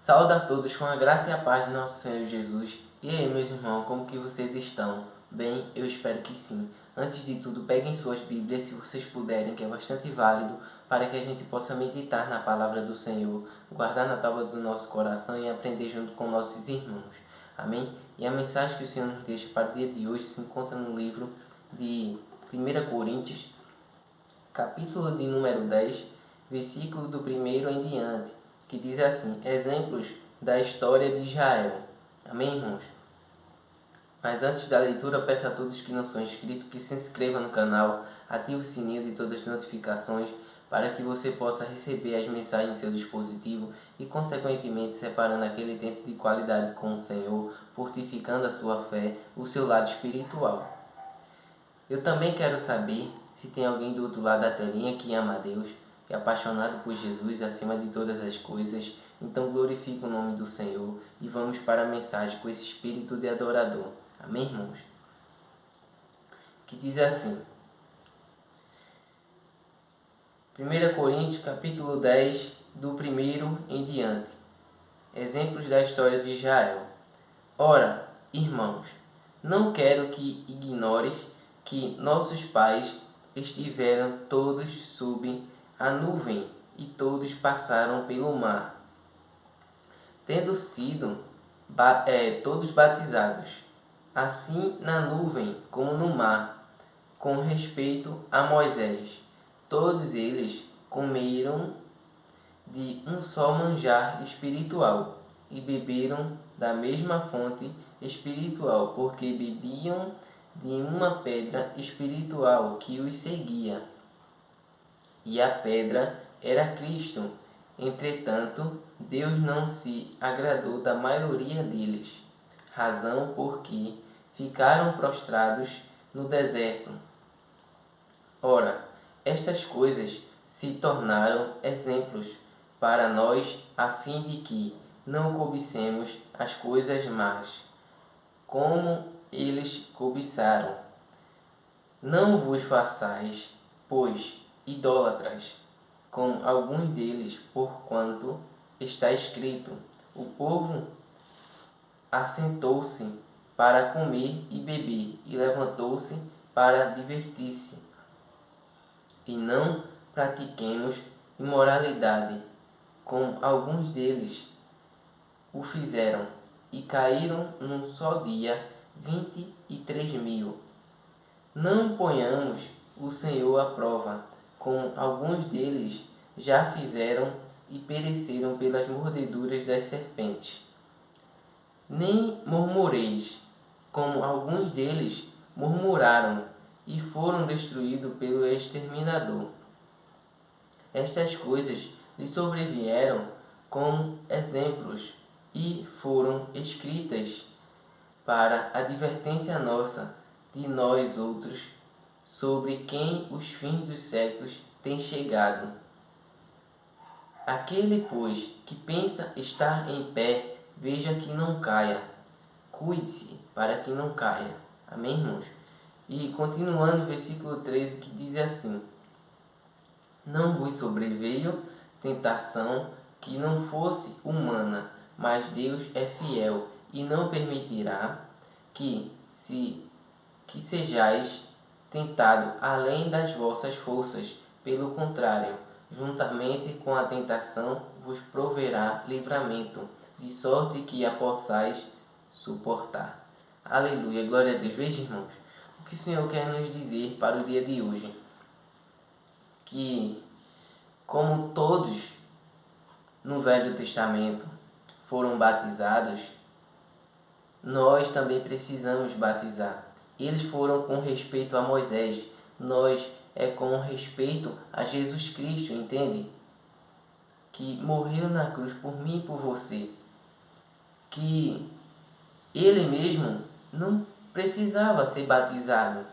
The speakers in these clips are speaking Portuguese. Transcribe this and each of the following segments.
Saúdo a todos com a graça e a paz de nosso Senhor Jesus. E aí, meus irmãos, como que vocês estão? Bem, eu espero que sim. Antes de tudo, peguem suas Bíblias, se vocês puderem, que é bastante válido, para que a gente possa meditar na palavra do Senhor, guardar na tábua do nosso coração e aprender junto com nossos irmãos. Amém? E a mensagem que o Senhor nos deixa para o dia de hoje se encontra no livro de 1 Coríntios, capítulo de número 10, versículo do 1 em diante, que diz assim: exemplos da história de Israel. Amém, irmãos? Mas antes da leitura, peço a todos que não são inscritos que se inscrevam no canal, ative o sininho de todas as notificações para que você possa receber as mensagens em seu dispositivo e, consequentemente, separando aquele tempo de qualidade com o Senhor, fortificando a sua fé, o seu lado espiritual. Eu também quero saber se tem alguém do outro lado da telinha que ama a Deus, que é apaixonado por Jesus acima de todas as coisas. Então glorifique o nome do Senhor e vamos para a mensagem com esse espírito de adorador. Amém, irmãos? Que diz assim: 1 Coríntios capítulo 10, do 1 em diante. Exemplos da história de Israel. Ora, irmãos, não quero que ignores que nossos pais estiveram todos sob a nuvem e todos passaram pelo mar, tendo sido todos batizados, assim na nuvem como no mar, com respeito a Moisés. Todos eles comeram de um só manjar espiritual e beberam da mesma fonte espiritual, porque bebiam de uma pedra espiritual que os seguia. E a pedra era Cristo. Entretanto, Deus não se agradou da maioria deles, razão porque ficaram prostrados no deserto. Ora, estas coisas se tornaram exemplos para nós, a fim de que não cobicemos as coisas más, como eles cobiçaram. Não vos façais, pois, idólatras, como alguns deles, porquanto está escrito: o povo assentou-se para comer e beber, e levantou-se para divertir-se. E não pratiquemos imoralidade, como alguns deles o fizeram, e caíram num só dia 23.000. Não ponhamos o Senhor à prova, como alguns deles já fizeram e pereceram pelas mordeduras das serpentes. Nem murmureis, como alguns deles murmuraram e foram destruídos pelo exterminador. Estas coisas lhe sobrevieram como exemplos e foram escritas para advertência nossa, de nós outros, sobre quem os fins dos séculos têm chegado. Aquele, pois, que pensa estar em pé, veja que não caia. Cuide-se para que não caia. Amém, irmãos? E continuando o versículo 13, que diz assim: não vos sobreveio tentação que não fosse humana, mas Deus é fiel e não permitirá que sejais tentado além das vossas forças. Pelo contrário, juntamente com a tentação vos proverá livramento, de sorte que a possais suportar. Aleluia, glória a Deus. Veja, irmãos, o que o Senhor quer nos dizer para o dia de hoje. Que, como todos no Velho Testamento foram batizados, nós também precisamos batizar. Eles foram com respeito a Moisés, nós é com respeito a Jesus Cristo, entende? Que morreu na cruz por mim e por você. Que ele mesmo não precisava ser batizado,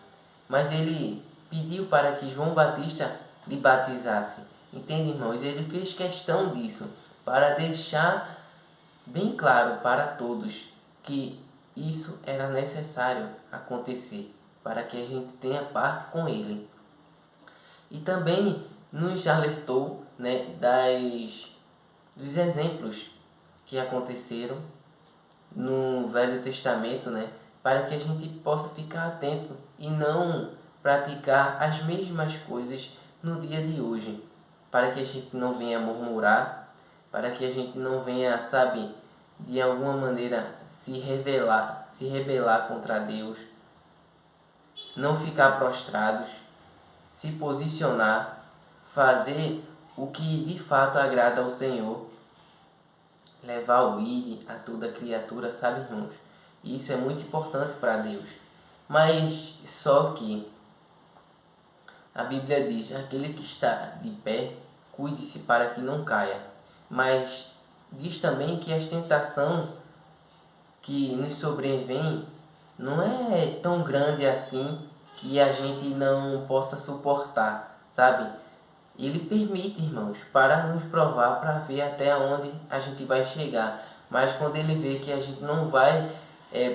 mas ele pediu para que João Batista lhe batizasse. Entende, irmãos? Ele fez questão disso, para deixar bem claro para todos que isso era necessário acontecer, para que a gente tenha parte com ele. E também nos alertou, né, dos exemplos que aconteceram no Velho Testamento, né? Para que a gente possa ficar atento e não praticar as mesmas coisas no dia de hoje. Para que a gente não venha murmurar, para que a gente não venha, sabe, de alguma maneira se rebelar contra Deus, não ficar prostrados, se posicionar, fazer o que de fato agrada ao Senhor, levar o ide a toda criatura, sabe, irmãos? Isso é muito importante para Deus. Mas só que a Bíblia diz: aquele que está de pé, cuide-se para que não caia. Mas diz também que as tentações que nos sobrevêm não é tão grande assim que a gente não possa suportar, sabe? Ele permite, irmãos, para nos provar, para ver até onde a gente vai chegar. Mas quando ele vê que a gente não vai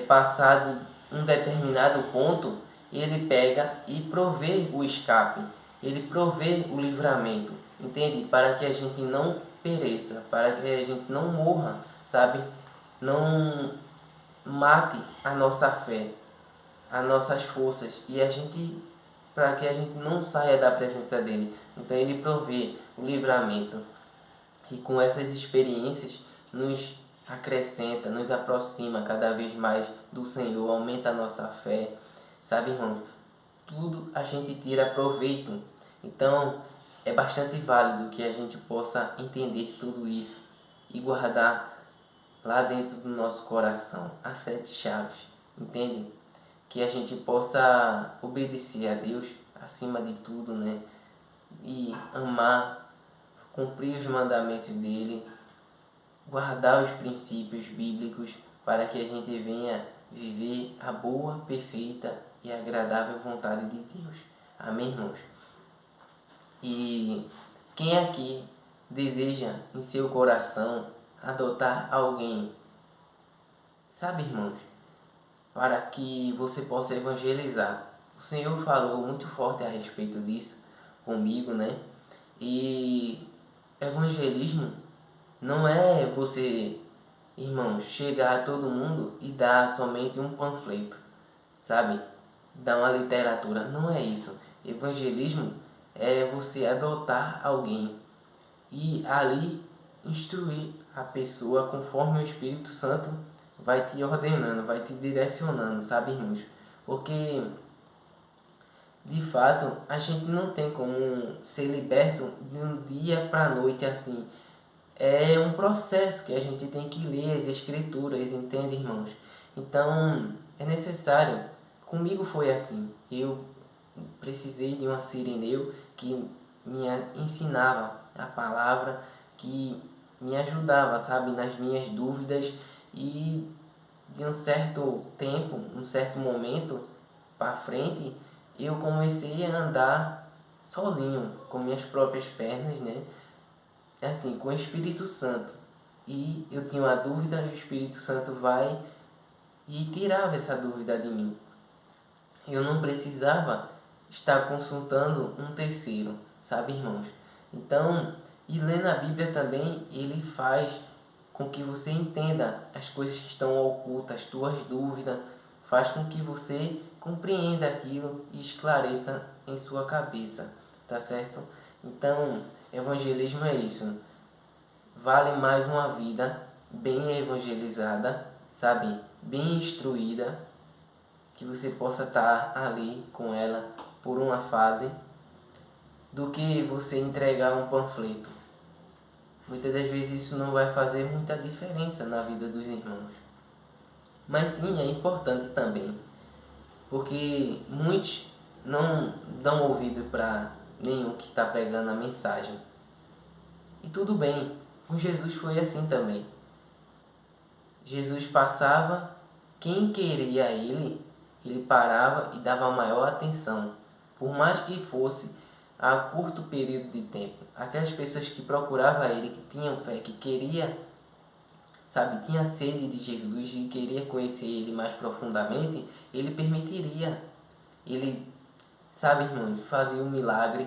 passar de um determinado ponto, ele pega e provê o escape. Ele provê o livramento, entende? Para que a gente não pereça, para que a gente não morra, sabe? Não mate a nossa fé, as nossas forças e a gente, para que a gente não saia da presença dele. Então ele provê o livramento e com essas experiências nos acrescenta, nos aproxima cada vez mais do Senhor, aumenta a nossa fé, sabe, irmãos? Tudo a gente tira proveito. Então é bastante válido que a gente possa entender tudo isso e guardar lá dentro do nosso coração as 7 chaves, entende? Que a gente possa obedecer a Deus acima de tudo, né? E amar, cumprir os mandamentos dele, guardar os princípios bíblicos para que a gente venha viver a boa, perfeita e agradável vontade de Deus. Amém, irmãos? E quem aqui deseja em seu coração adotar alguém, sabe, irmãos, para que você possa evangelizar? O Senhor falou muito forte a respeito disso comigo, né? E evangelismo não é você, irmãos, chegar a todo mundo e dar somente um panfleto, sabe? Dar uma literatura. Não é isso. Evangelismo é você adotar alguém e ali instruir a pessoa conforme o Espírito Santo vai te ordenando, vai te direcionando, sabe, irmãos? Porque de fato a gente não tem como ser liberto de um dia para a noite assim. É um processo que a gente tem que ler as escrituras, entende, irmãos? Então é necessário. Comigo foi assim. Eu precisei de uma sirineu que me ensinava a palavra, que me ajudava, sabe, nas minhas dúvidas, e de um certo tempo, um certo momento para frente, eu comecei a andar sozinho, com minhas próprias pernas, né? Assim, com o Espírito Santo. E eu tinha uma dúvida e o Espírito Santo vai e tirava essa dúvida de mim. Eu não precisava estar consultando um terceiro, sabe, irmãos? Então, e lendo a Bíblia também, ele faz com que você entenda as coisas que estão ocultas, as tuas dúvidas, faz com que você compreenda aquilo e esclareça em sua cabeça, tá certo? Então, evangelismo é isso. Vale mais uma vida bem evangelizada, sabe? Bem instruída, que você possa estar ali com ela por uma fase, do que você entregar um panfleto. Muitas das vezes isso não vai fazer muita diferença na vida dos irmãos. Mas sim, é importante também, porque muitos não dão ouvido para nenhum que está pregando a mensagem. E tudo bem, com Jesus foi assim também. Jesus passava, quem queria ele parava e dava maior atenção, por mais que fosse a curto período de tempo. Aquelas pessoas que procuravam ele, que tinham fé, que queria, sabe, tinha sede de Jesus e queria conhecer ele mais profundamente, ele permitiria. Ele, sabe, irmãos, fazia um milagre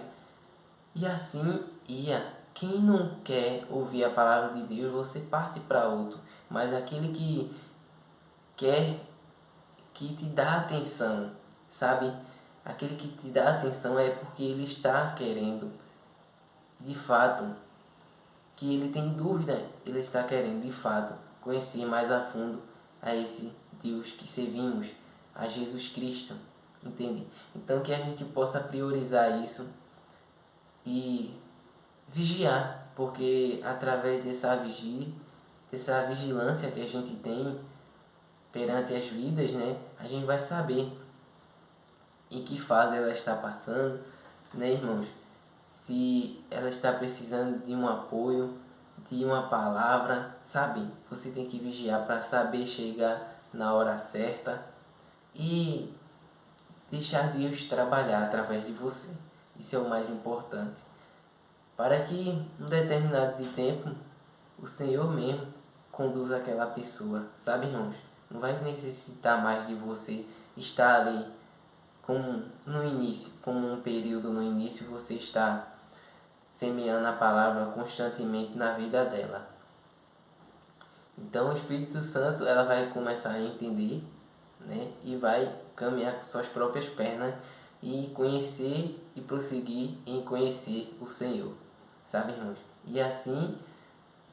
e assim ia. quem não quer ouvir a palavra de Deus, você parte para outro. Mas aquele que quer, que te dá atenção, sabe? Aquele que te dá atenção é porque ele está querendo, de fato, que ele tem dúvida, ele está querendo, de fato, conhecer mais a fundo a esse Deus que servimos, a Jesus Cristo, entende? Então que a gente possa priorizar isso e vigiar, porque através dessa vigilância que a gente tem perante as vidas, né, a gente vai saber em que fase ela está passando, né, irmãos? Se ela está precisando de um apoio, de uma palavra, sabe? Você tem que vigiar para saber chegar na hora certa e deixar Deus trabalhar através de você. Isso é o mais importante. Para que um determinado de tempo o Senhor mesmo conduza aquela pessoa, sabe, irmãos? Não vai necessitar mais de você estar ali como no início, como um período no início você está semeando a palavra constantemente na vida dela. Então o Espírito Santo ela vai começar a entender, né, e vai caminhar com suas próprias pernas e conhecer e prosseguir em conhecer o Senhor, sabe, irmãos? E assim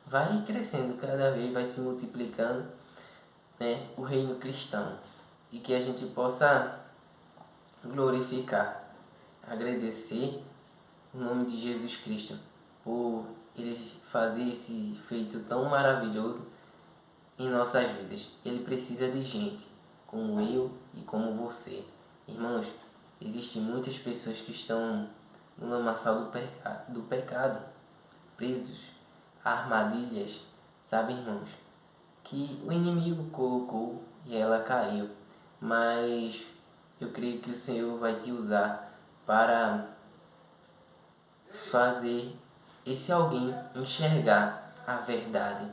vai crescendo cada vez, vai se multiplicando, né, o reino cristão e que a gente possa glorificar, agradecer o nome de Jesus Cristo por ele fazer esse feito tão maravilhoso em nossas vidas. Ele precisa de gente como eu e como você. Irmãos, existem muitas pessoas que estão no lamaçal do pecado, presos a armadilhas, sabe, irmãos? Que o inimigo colocou e ela caiu. Mas eu creio que o Senhor vai te usar para fazer esse alguém enxergar a verdade.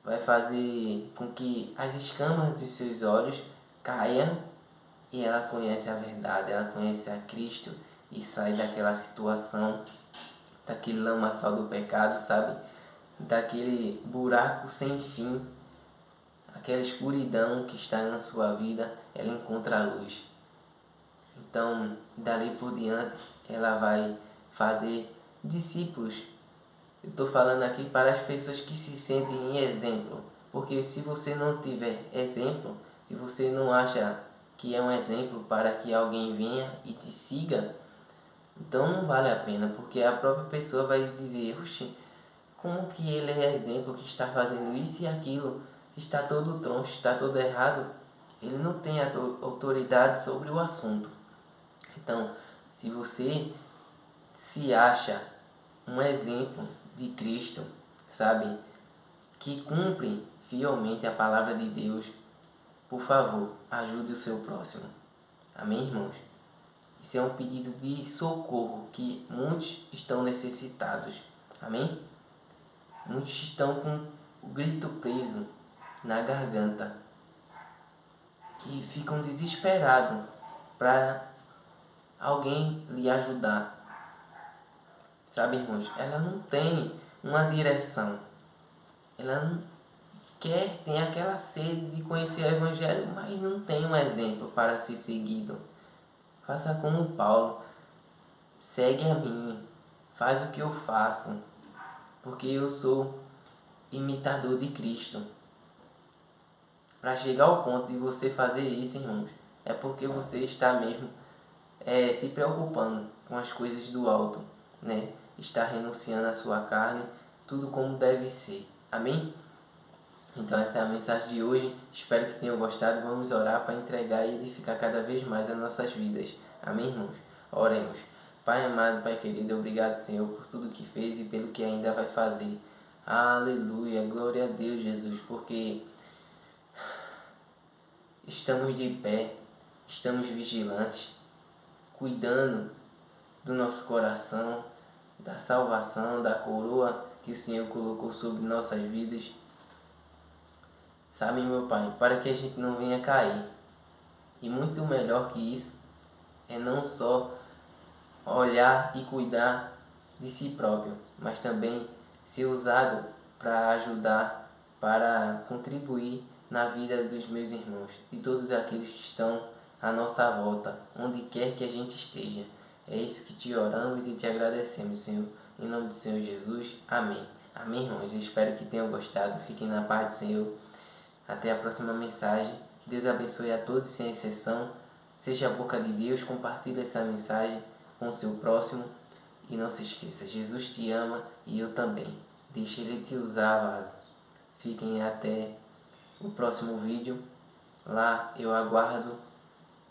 Vai fazer com que as escamas dos seus olhos caiam e ela conhece a verdade, ela conhece a Cristo e sai daquela situação, daquele lamaçal do pecado, sabe? Daquele buraco sem fim, aquela escuridão que está na sua vida, ela encontra a luz. Então, dali por diante, ela vai fazer discípulos. Eu estou falando aqui para as pessoas que se sentem em exemplo, porque se você não tiver exemplo, se você não acha que é um exemplo para que alguém venha e te siga, então não vale a pena, porque a própria pessoa vai dizer, oxe, como que ele é exemplo que está fazendo isso e aquilo, está todo troncho, está todo errado, ele não tem autoridade sobre o assunto. Então, se você se acha um exemplo de Cristo, sabe, que cumpre fielmente a palavra de Deus, por favor, ajude o seu próximo. Amém, irmãos? Isso é um pedido de socorro que muitos estão necessitados. Amém? Muitos estão com o grito preso na garganta e ficam desesperados para alguém lhe ajudar. Sabe, irmãos? Ela não tem uma direção. Ela não quer, tem aquela sede de conhecer o Evangelho, mas não tem um exemplo para ser seguido. Faça como Paulo. Segue a mim. Faz o que eu faço. Porque eu sou imitador de Cristo. Para chegar ao ponto de você fazer isso, irmãos, é porque você está mesmo se preocupando com as coisas do alto, né? Está renunciando à sua carne, tudo como deve ser. Amém? Então essa é a mensagem de hoje. Espero que tenham gostado. Vamos orar para entregar e edificar cada vez mais as nossas vidas. Amém, irmãos? Oremos. Pai amado, Pai querido, obrigado, Senhor, por tudo que fez e pelo que ainda vai fazer. Aleluia, glória a Deus, Jesus, porque estamos de pé, estamos vigilantes, cuidando do nosso coração, da salvação, da coroa que o Senhor colocou sobre nossas vidas. Sabe, meu Pai, para que a gente não venha cair. E muito melhor que isso é não só olhar e cuidar de si próprio, mas também ser usado para ajudar, para contribuir na vida dos meus irmãos e todos aqueles que estão à nossa volta, onde quer que a gente esteja. É isso que te oramos e te agradecemos, Senhor. Em nome do Senhor Jesus. Amém. Amém, irmãos. Eu espero que tenham gostado. Fiquem na paz do Senhor. Até a próxima mensagem. Que Deus abençoe a todos sem exceção. Seja a boca de Deus. Compartilhe essa mensagem com o seu próximo. E não se esqueça, Jesus te ama e eu também. Deixe Ele te usar, vaso. Fiquem até o próximo vídeo. Lá eu aguardo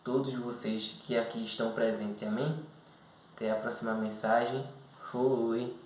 todos vocês que aqui estão presentes. Amém? Até a próxima mensagem. Fui!